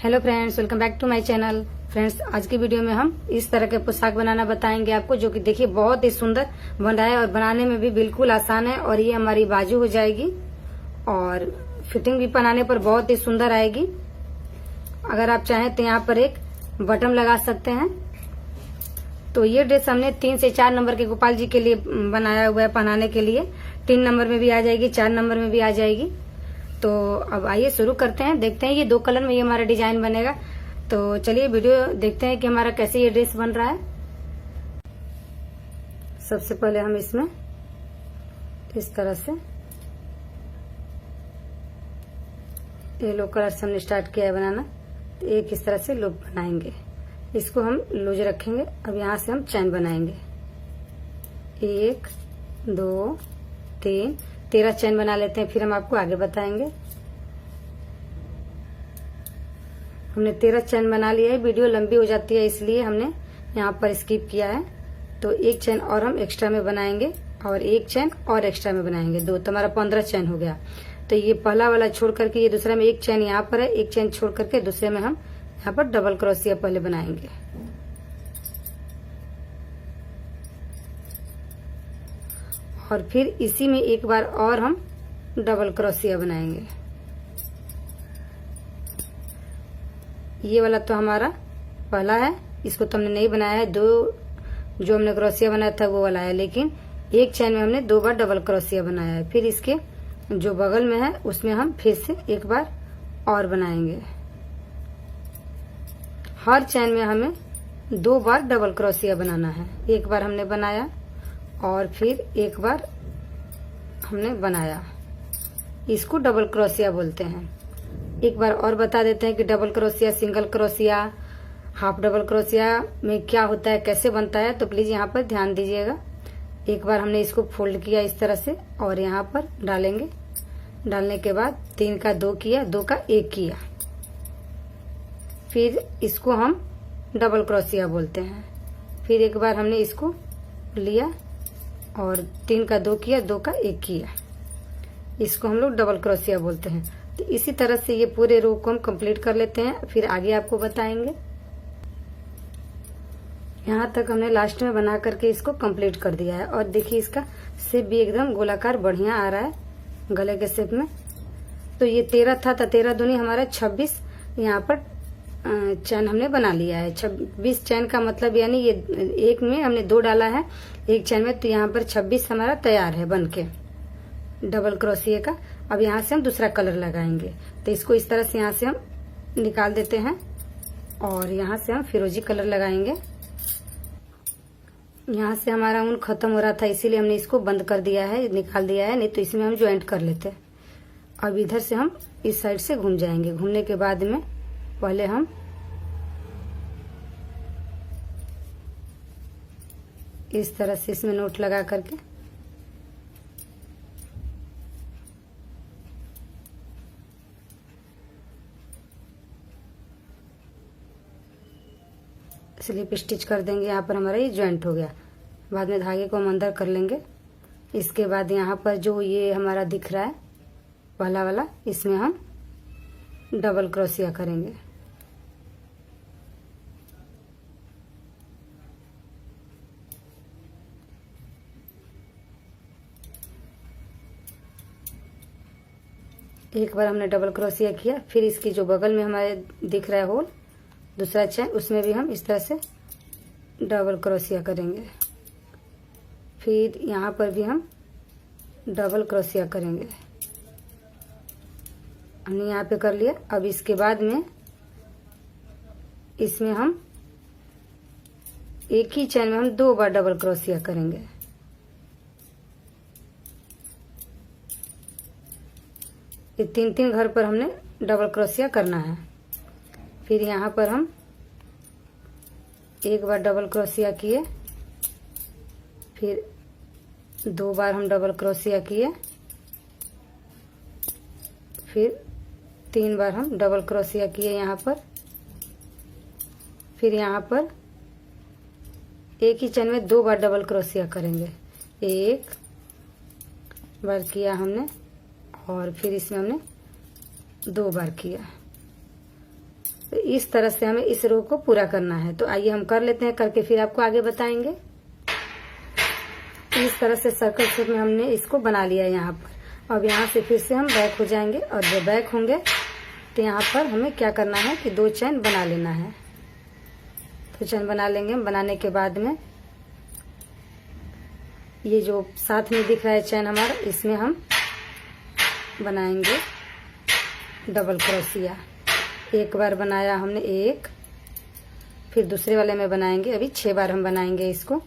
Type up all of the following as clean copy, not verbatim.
Hello friends, welcome back to my channel. Friends, आज की video में हम इस तरह के पोशाक बनाना बताएंगे आपको, जो कि देखिए बहुत ही सुंदर बन रहा है और बनाने में भी बिल्कुल आसान है। और ये हमारी बाजू हो जाएगी और फिटिंग भी बनाने पर बहुत ही सुंदर आएगी। अगर आप चाहें तो यहाँ पर एक बटन लगा सकते हैं। तो ये ड्रेस हमने 3 से 4 नंबर के गोपाल जी के लिए बनाया हुआ है पहनाने के लिए। 3 नंबर में भी आ जाएगी, 4 नंबर में भी आ जाएगी। तो अब आइए शुरू करते हैं, देखते हैं ये 2 कलर में ये हमारा डिजाइन बनेगा। तो चलिए वीडियो देखते हैं कि हमारा कैसे ये ड्रेस बन रहा है। सबसे पहले हम इसमें इस तरह से येलो कलर से हमने स्टार्ट किया है बनाना। तो एक इस तरह से लूप बनाएंगे, इसको हम लूज रखेंगे। अब यहाँ से हम चैन बनाएंगे, 1 2 3 13 चैन बना लेते हैं, फिर हम आपको आगे बताएंगे। हमने 13 चैन बना लिया है। वीडियो लंबी हो जाती है इसलिए हमने यहाँ पर स्किप किया है। तो 1 चैन और हम एक्स्ट्रा में बनाएंगे और 1 चैन और एक्स्ट्रा में बनाएंगे, 2, तो हमारा 15 चैन हो गया। तो ये पहला वाला छोड़ करके ये दूसरा में 1 चैन यहाँ पर है, 1 चैन छोड़ करके दूसरे में हम यहाँ पर डबल क्रोशिया पहले बनाएंगे। और फिर इसी में एक बार और हम डबल क्रोशिया बनाएंगे। ये वाला तो हमारा पहला है, इसको तो हमने नहीं बनाया है। 2 जो हमने क्रोशिया बनाया था वो वाला है, लेकिन 1 चैन में हमने 2 बार डबल क्रोशिया बनाया है। फिर इसके जो बगल में है उसमें हम फिर से एक बार और बनाएंगे। हर चैन में हमें 2 बार डबल क्रोशिया बनाना है। एक बार हमने बनाया और फिर एक बार हमने बनाया, इसको डबल क्रोशिया बोलते हैं। एक बार और बता देते हैं कि double crochet, single crochet, half double crochet में क्या होता है, कैसे बनता है। तो प्लीज यहाँ पर ध्यान दीजिएगा। एक बार हमने इसको फोल्ड किया इस तरह से और यहाँ पर डालेंगे। डालने के बाद 3 का 2 किया, 2 का 1 किया, फिर इसको हम डबल क्रोशिया बोलते हैं। फिर एक बार हमने इसको लिया और 3 का 2 किया, 2 का 1 किया, इसको हम लोग डबल क्रोशिया बोलते हैं। तो इसी तरह से ये पूरे रो को हम कंप्लीट कर लेते हैं, फिर आगे आपको बताएंगे। यहाँ तक हमने लास्ट में बना करके इसको कंप्लीट कर दिया है। और देखिए इसका शेप भी एकदम गोलाकार बढ़िया आ रहा है गले के शेप में। तो ये 13 था, तो 13 दूनी हमारा 26 यहाँ पर चैन हमने बना लिया है। 26 चैन का मतलब यानी ये एक में हमने 2 डाला है 1 चैन में, तो यहाँ पर 26 हमारा तैयार है बनके डबल क्रोशिया का। अब यहाँ से हम दूसरा कलर लगाएंगे। तो इसको इस तरह से यहाँ से हम निकाल देते हैं और यहाँ से हम फिरोजी कलर लगाएंगे। यहाँ से हमारा ऊन खत्म हो रहा था, इसीलिए हमने इसको बंद कर दिया है, निकाल दिया है, नहीं तो इसमें हम ज्वाइंट कर लेते। अब इधर से हम इस साइड से घूम जाएंगे। घूमने के बाद में पहले हम इस तरह से इसमें नोट लगा करके स्लिप स्टिच कर देंगे। यहाँ पर हमारा ये ज्वाइंट हो गया। बाद में धागे को हम अंदर कर लेंगे। इसके बाद यहाँ पर जो ये हमारा दिख रहा है पहला वाला, इसमें हम डबल क्रोशिया करेंगे। एक बार हमने डबल क्रोशिया किया, फिर इसकी जो बगल में हमारे दिख रहा है होल दूसरा चैन, उसमें भी हम इस तरह से डबल क्रोशिया करेंगे। फिर यहाँ पर भी हम डबल क्रोशिया करेंगे। हमने यहाँ पे कर लिया। अब इसके बाद में इसमें हम एक ही चैन में हम 2 बार डबल क्रोशिया करेंगे। ये 3-3 घर पर हमने डबल क्रोशिया करना है। फिर यहाँ पर हम एक बार डबल क्रोशिया किए, फिर 2 बार हम डबल क्रोशिया किए, फिर 3 बार हम डबल क्रोशिया किए यहाँ पर। फिर यहाँ पर एक ही चैन में 2 बार डबल क्रोशिया करेंगे। 1 बार किया हमने और फिर इसमें हमने 2 बार किया। तो इस तरह से हमें इस रो को पूरा करना है। तो आइए हम कर लेते हैं, करके फिर आपको आगे बताएंगे। इस तरह से सर्कल शेप में हमने इसको बना लिया है यहाँ पर। अब यहाँ से फिर से हम बैक हो जाएंगे, और जब बैक होंगे तो यहाँ पर हमें क्या करना है कि 2 चैन बना लेना है। 2 चैन बना लेंगे। बनाने के बाद में ये जो साथ में दिख रहा है चैन हमारा, इसमें हम बनाएंगे डबल क्रोशिया। एक बार बनाया हमने 1, फिर दूसरे वाले में बनाएंगे। अभी 6 बार हम बनाएंगे इसको।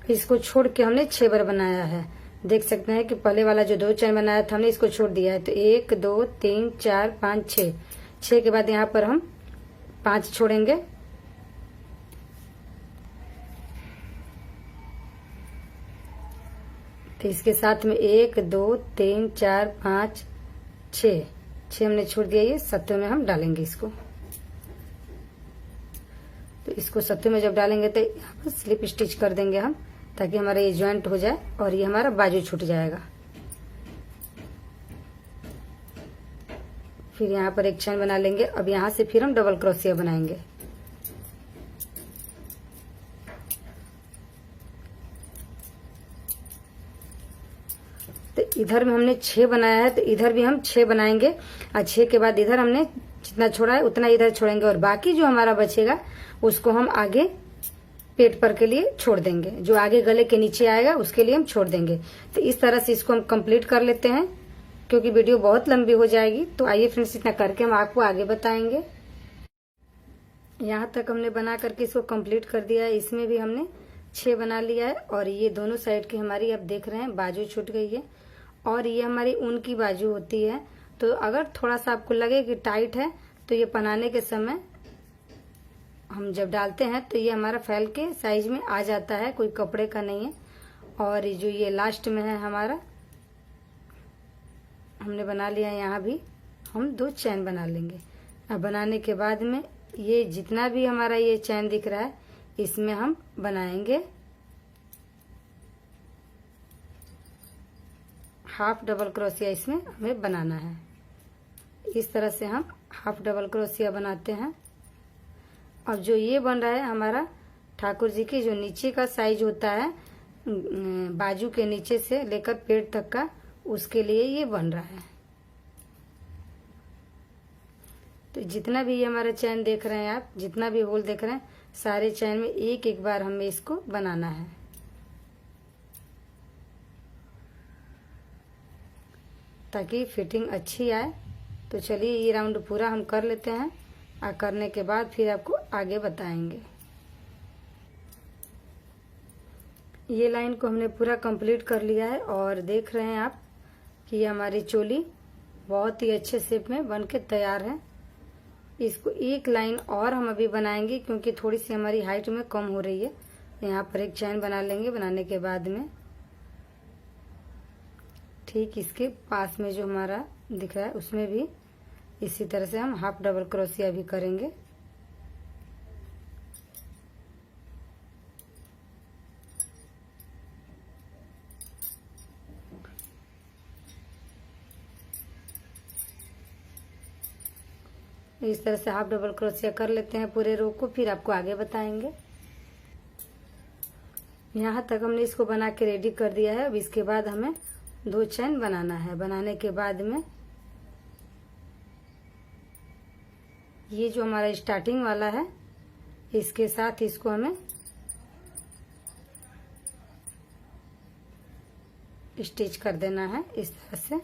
इसको छोड़ के हमने 6 बार बनाया है। देख सकते हैं कि पहले वाला जो 2 चैन बनाया था हमने इसको छोड़ दिया है। तो 1 2 3 4 5 6, 6 के बाद यहाँ पर हम 5 छोड़ेंगे। तो इसके साथ में 1 2 3 4 5 6 हमने छोड़ दिया। ये 7वें में हम डालेंगे इसको। तो इसको 7वें में जब डालेंगे तो यहाँ पर स्लिप स्टिच कर देंगे हम, ताकि हमारा ये ज्वाइंट हो जाए और ये हमारा बाजू छूट जाएगा। फिर यहाँ पर एक चैन बना लेंगे। अब यहाँ से फिर हम डबल क्रोशिया बनाएंगे। तो इधर में हमने 6 बनाया है, तो इधर भी हम 6 बनाएंगे। और 6 के बाद इधर हमने जितना छोड़ा है उतना इधर छोड़ेंगे, और बाकी जो हमारा बचेगा उसको हम आगे पेट पर के लिए छोड़ देंगे। जो आगे गले के नीचे आएगा उसके लिए हम छोड़ देंगे। तो इस तरह से इसको हम कंप्लीट कर लेते हैं, क्योंकि वीडियो बहुत लंबी हो जाएगी। तो आइए फ्रेंड्स, इतना करके हम आपको आगे बताएंगे। यहाँ तक हमने बना करके इसको कंप्लीट कर दिया है। इसमें भी हमने 6 बना लिया है, और ये दोनों साइड की हमारी आप देख रहे हैं बाजू छूट गई है। और ये हमारी ऊन की बाजू होती है। तो अगर थोड़ा सा आपको लगे कि टाइट है, तो ये बनाने के समय हम जब डालते हैं तो ये हमारा फैल के साइज में आ जाता है, कोई कपड़े का नहीं है। और जो ये लास्ट में है हमारा, हमने बना लिया है। यहाँ भी हम 2 चैन बना लेंगे। अब बनाने के बाद में ये जितना भी हमारा ये चैन दिख रहा है, इसमें हम बनाएंगे हाफ डबल क्रोशिया। इसमें हमें बनाना है। इस तरह से हम हाफ डबल क्रोशिया बनाते हैं। अब जो ये बन रहा है हमारा ठाकुर जी की जो नीचे का साइज होता है, बाजू के नीचे से लेकर पेट तक का, उसके लिए ये बन रहा है। तो जितना भी ये हमारा चैन देख रहे हैं आप, जितना भी होल देख रहे हैं, सारे चैन में एक एक बार हमें इसको बनाना है, ताकि फिटिंग अच्छी आए। तो चलिए ये राउंड पूरा हम कर लेते हैं, और करने के बाद फिर आपको आगे बताएंगे। ये लाइन को हमने पूरा कंप्लीट कर लिया है, और देख रहे हैं आप कि ये हमारी चोली बहुत ही अच्छे शेप में बन के तैयार है। इसको एक लाइन और हम अभी बनाएंगे, क्योंकि थोड़ी सी हमारी हाइट में कम हो रही है। यहाँ पर एक चैन बना लेंगे। बनाने के बाद में ठीक इसके पास में जो हमारा दिख रहा है, उसमें भी इसी तरह से हम हाफ डबल क्रोशिया भी करेंगे। इस तरह से हाफ डबल क्रोशिया कर लेते हैं पूरे रो को, फिर आपको आगे बताएंगे। यहाँ तक हमने इसको बना के रेडी कर दिया है। अब इसके बाद हमें 2 चैन बनाना है। बनाने के बाद में ये जो हमारा स्टार्टिंग वाला है, इसके साथ इसको हमें स्टिच कर देना है। इस तरह से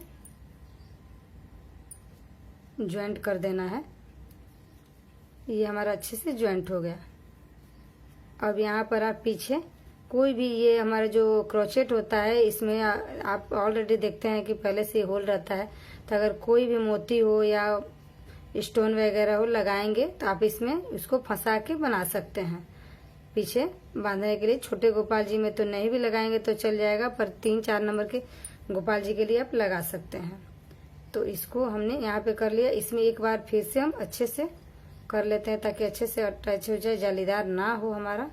ज्वाइंट कर देना है। ये हमारा अच्छे से ज्वाइंट हो गया। अब यहाँ पर आप पीछे कोई भी, ये हमारा जो क्रोचेट होता है, इसमें आप ऑलरेडी देखते हैं कि पहले से होल रहता है। तो अगर कोई भी मोती हो या स्टोन वगैरह हो लगाएंगे, तो आप इसमें उसको फंसा के बना सकते हैं। पीछे बांधने के लिए। छोटे गोपाल जी में तो नहीं भी लगाएंगे तो चल जाएगा, पर 3-4 नंबर के गोपाल जी के लिए आप लगा सकते हैं। तो इसको हमने यहाँ पे कर लिया। इसमें एक बार फिर से हम अच्छे से कर लेते हैं ताकि अच्छे से अटैच हो जाए, जालीदार ना हो हमारा।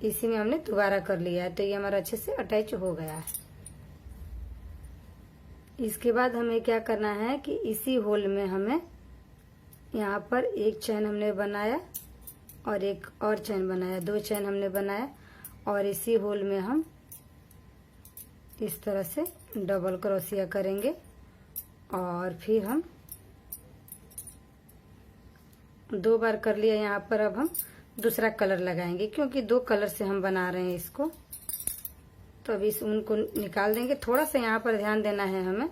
इसी में हमने दोबारा कर लिया है, तो ये हमारा अच्छे से अटैच हो गया है। इसके बाद हमें क्या करना है कि इसी होल में हमें यहाँ पर एक चैन हमने बनाया और एक और चैन बनाया, 2 चैन हमने बनाया और इसी होल में हम इस तरह से डबल क्रोशिया करेंगे और फिर हम 2 बार कर लिया यहाँ पर। अब हम दूसरा कलर लगाएंगे क्योंकि 2 कलर से हम बना रहे हैं इसको, तो अभी इस ऊन को निकाल देंगे। थोड़ा सा यहाँ पर ध्यान देना है हमें।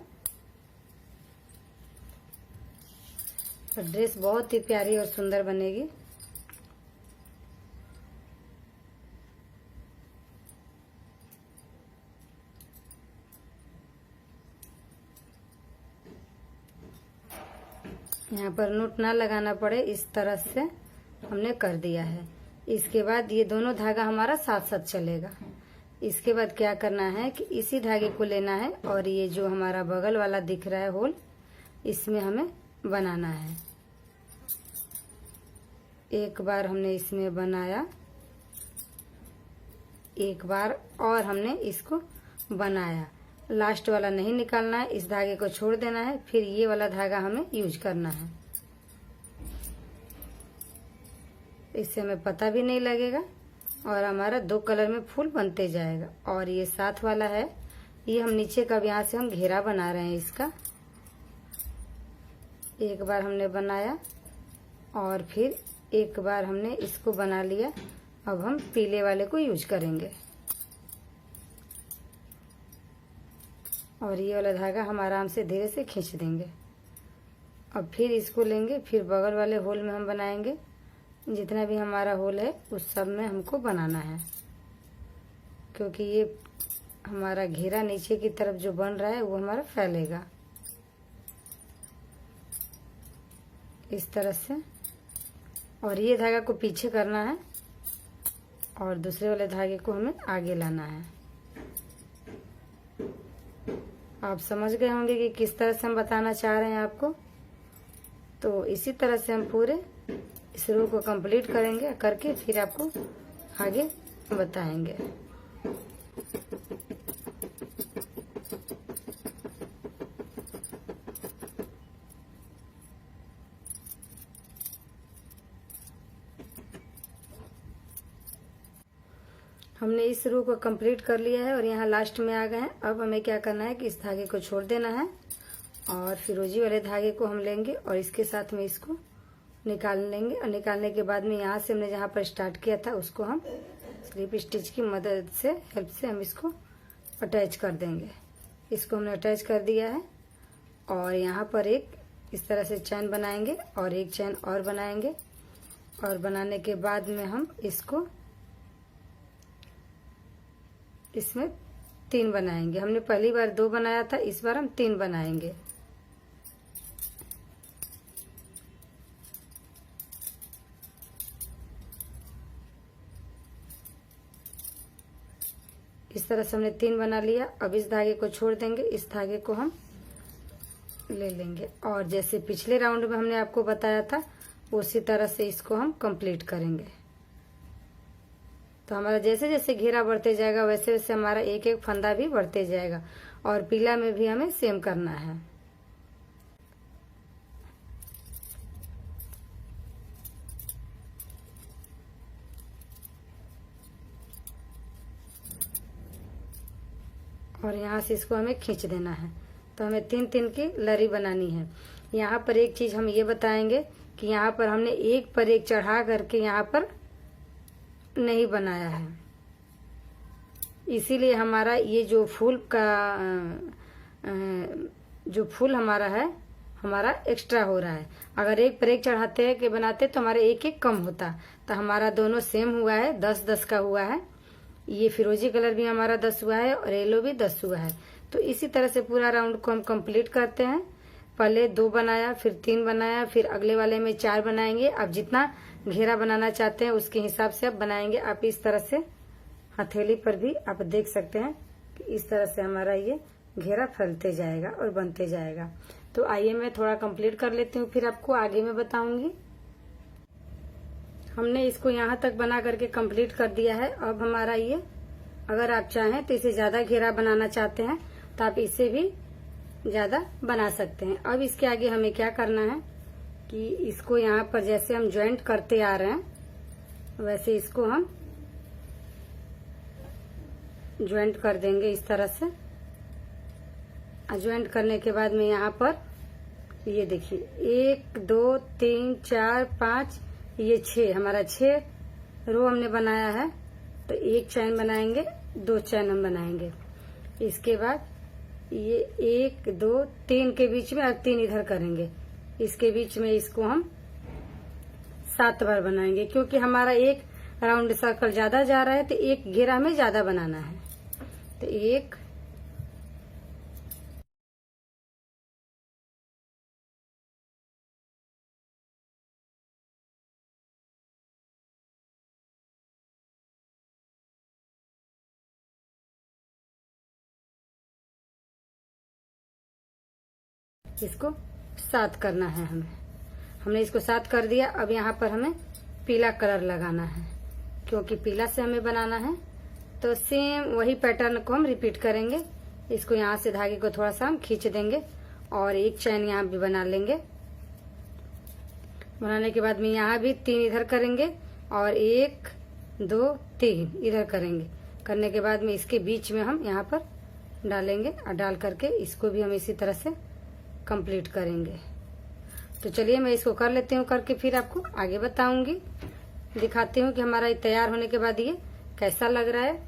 तो ड्रेस बहुत ही प्यारी और सुंदर बनेगी। यहाँ पर नोट ना लगाना पड़े, इस तरह से हमने कर दिया है। इसके बाद ये दोनों धागा हमारा साथ साथ चलेगा। इसके बाद क्या करना है कि इसी धागे को लेना है और ये जो हमारा बगल वाला दिख रहा है होल, इसमें हमें बनाना है। एक बार हमने इसमें बनाया, एक बार और हमने इसको बनाया। लास्ट वाला नहीं निकालना है, इस धागे को छोड़ देना है, फिर ये वाला धागा हमें यूज करना है। इससे हमें पता भी नहीं लगेगा और हमारा 2 कलर में फूल बनते जाएगा। और ये साथ वाला है, ये हम नीचे का यहाँ से हम घेरा बना रहे हैं इसका। एक बार हमने बनाया और फिर एक बार हमने इसको बना लिया। अब हम पीले वाले को यूज करेंगे और ये वाला धागा हम आराम से धीरे से खींच देंगे। अब फिर इसको लेंगे, फिर बगल वाले होल में हम बनाएंगे। जितना भी हमारा होल है उस सब में हमको बनाना है, क्योंकि ये हमारा घेरा नीचे की तरफ जो बन रहा है वो हमारा फैलेगा इस तरह से। और ये धागा को पीछे करना है और दूसरे वाले धागे को हमें आगे लाना है। आप समझ गए होंगे कि किस तरह से हम बताना चाह रहे हैं आपको। तो इसी तरह से हम पूरे इस रो को कंप्लीट करेंगे, करके फिर आपको आगे बताएंगे। हमने इस रो को कंप्लीट कर लिया है और यहाँ लास्ट में आ गए हैं। अब हमें क्या करना है कि इस धागे को छोड़ देना है और फिरोजी वाले धागे को हम लेंगे और इसके साथ में इसको निकाल लेंगे। और निकालने के बाद में यहाँ से हमने जहाँ पर स्टार्ट किया था उसको हम स्लिप स्टिच की मदद से, हेल्प से हम इसको अटैच कर देंगे। इसको हमने अटैच कर दिया है और यहाँ पर एक इस तरह से चैन बनाएंगे और एक चैन और बनाएंगे। और बनाने के बाद में हम इसको इसमें 3 बनाएंगे। हमने पहली बार 2 बनाया था, इस बार हम 3 बनाएंगे। इस तरह से हमने 3 बना लिया। अब इस धागे को छोड़ देंगे, इस धागे को हम ले लेंगे और जैसे पिछले राउंड में हमने आपको बताया था उसी तरह से इसको हम कंप्लीट करेंगे। तो हमारा जैसे जैसे घेरा बढ़ते जाएगा वैसे वैसे हमारा एक एक फंदा भी बढ़ते जाएगा। और पीला में भी हमें सेम करना है। और यहाँ से इसको हमें खींच देना है। तो हमें 3-3 की लरी बनानी है। यहाँ पर एक चीज हम ये बताएंगे कि यहाँ पर हमने एक पर एक चढ़ा करके यहाँ पर नहीं बनाया है, इसीलिए हमारा ये जो फूल का जो फूल हमारा है हमारा एक्स्ट्रा हो रहा है। अगर एक पर एक चढ़ाते हैं कि बनाते तो हमारा एक एक कम होता। तो हमारा दोनों सेम हुआ है, 10-10 का हुआ है। ये फिरोजी कलर भी हमारा 10 हुआ है और येलो भी 10 हुआ है। तो इसी तरह से पूरा राउंड को हम कंप्लीट करते हैं। पहले 2 बनाया, फिर 3 बनाया, फिर अगले वाले में 4 बनाएंगे। आप जितना घेरा बनाना चाहते हैं उसके हिसाब से आप बनाएंगे। आप इस तरह से हथेली पर भी आप देख सकते हैं कि इस तरह से हमारा ये घेरा फैलते जाएगा और बनते जाएगा। तो आइए मैं थोड़ा कंप्लीट कर लेती हूँ, फिर आपको आगे मैं बताऊंगी। हमने इसको यहाँ तक बना करके कंप्लीट कर दिया है। अब हमारा ये, अगर आप चाहें तो इसे ज्यादा घेरा बनाना चाहते हैं तो आप इसे भी ज्यादा बना सकते हैं। अब इसके आगे हमें क्या करना है कि इसको यहाँ पर जैसे हम ज्वाइंट करते आ रहे हैं वैसे इसको हम ज्वाइंट कर देंगे इस तरह से। ज्वाइंट करने के बाद में यहाँ पर ये देखिए 1 2 3 4 5 ये 6, हमारा 6 रो हमने बनाया है। तो 1 चैन बनाएंगे, 2 चैन हम बनाएंगे। इसके बाद ये 1 2 3 के बीच में और 3 इधर करेंगे। इसके बीच में इसको हम 7 बार बनाएंगे, क्योंकि हमारा एक राउंड सर्कल ज्यादा जा रहा है तो एक घेरा में ज्यादा बनाना है। तो 1 इसको 7 करना है हमें। हमने इसको 7 कर दिया। अब यहाँ पर हमें पीला कलर लगाना है, क्योंकि पीला से हमें बनाना है। तो सेम वही पैटर्न को हम रिपीट करेंगे। इसको यहाँ से धागे को थोड़ा सा हम खींच देंगे और 1 चैन यहाँ भी बना लेंगे। बनाने के बाद में यहाँ भी 3 इधर करेंगे और 1 2 3 इधर करेंगे। करने के बाद में इसके बीच में हम यहाँ पर डालेंगे और डाल करके इसको भी हम इसी तरह से कंप्लीट करेंगे। तो चलिए मैं इसको कर लेती हूँ, करके फिर आपको आगे बताऊंगी, दिखाती हूँ कि हमारा ये तैयार होने के बाद ये कैसा लग रहा है।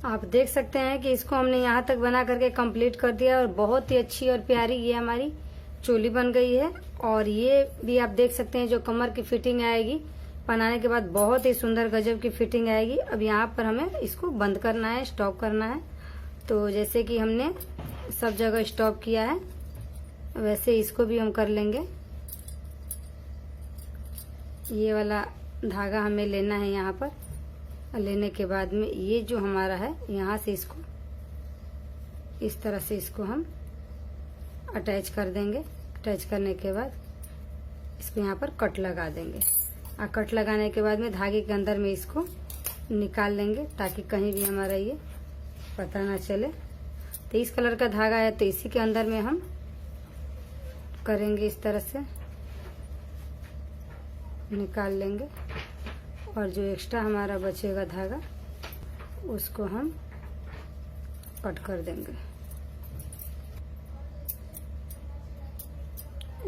आप देख सकते हैं कि इसको हमने यहाँ तक बना करके कंप्लीट कर दिया और बहुत ही अच्छी और प्यारी ये हमारी चोली बन गई है। और ये भी आप देख सकते हैं जो कमर की फिटिंग आएगी बनाने के बाद बहुत ही सुंदर गजब की फिटिंग आएगी। अब यहाँ पर हमें इसको बंद करना है, स्टॉप करना है। तो जैसे कि हमने सब जगह स्टॉप किया है वैसे इसको भी हम कर लेंगे। ये वाला धागा हमें लेना है यहाँ पर। लेने के बाद में ये जो हमारा है यहाँ से इसको इस तरह से इसको हम अटैच कर देंगे। अटैच करने के बाद इसको यहाँ पर कट लगा देंगे। और कट लगाने के बाद में धागे के अंदर में इसको निकाल लेंगे ताकि कहीं भी हमारा ये पता ना चले। तो इस कलर का धागा है तो इसी के अंदर में हम करेंगे, इस तरह से निकाल लेंगे और जो एक्स्ट्रा हमारा बचेगा धागा उसको हम कट कर देंगे।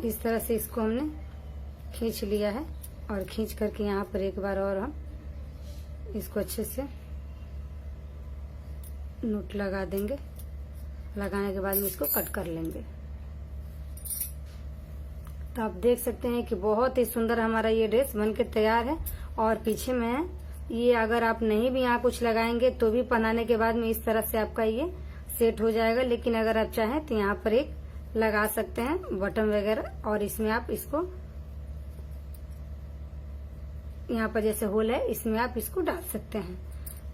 इस तरह से इसको हमने खींच लिया है और खींच करके यहाँ पर एक बार और हम इसको अच्छे से नोट लगा देंगे। लगाने के बाद में इसको कट कर लेंगे। तो आप देख सकते हैं कि बहुत ही सुंदर हमारा ये ड्रेस बनके तैयार है। और पीछे में ये अगर आप नहीं भी यहाँ कुछ लगाएंगे तो भी पहनाने के बाद में इस तरह से आपका ये सेट हो जाएगा। लेकिन अगर आप चाहें तो यहाँ पर एक लगा सकते हैं बटन वगैरह और इसमें आप इसको यहाँ पर जैसे होल है इसमें आप इसको डाल सकते हैं।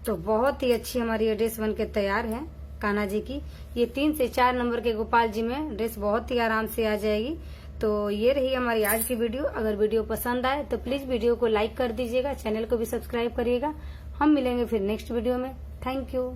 तो बहुत ही अच्छी हमारी ये ड्रेस बनके तैयार है कान्हा जी की। ये 3 से 4 नंबर के गोपाल जी में ड्रेस बहुत ही आराम से आ जाएगी। तो ये रही हमारी आज की वीडियो। अगर वीडियो पसंद आए तो प्लीज वीडियो को लाइक कर दीजिएगा, चैनल को भी सब्सक्राइब करिएगा। हम मिलेंगे फिर नेक्स्ट वीडियो में। Thank you.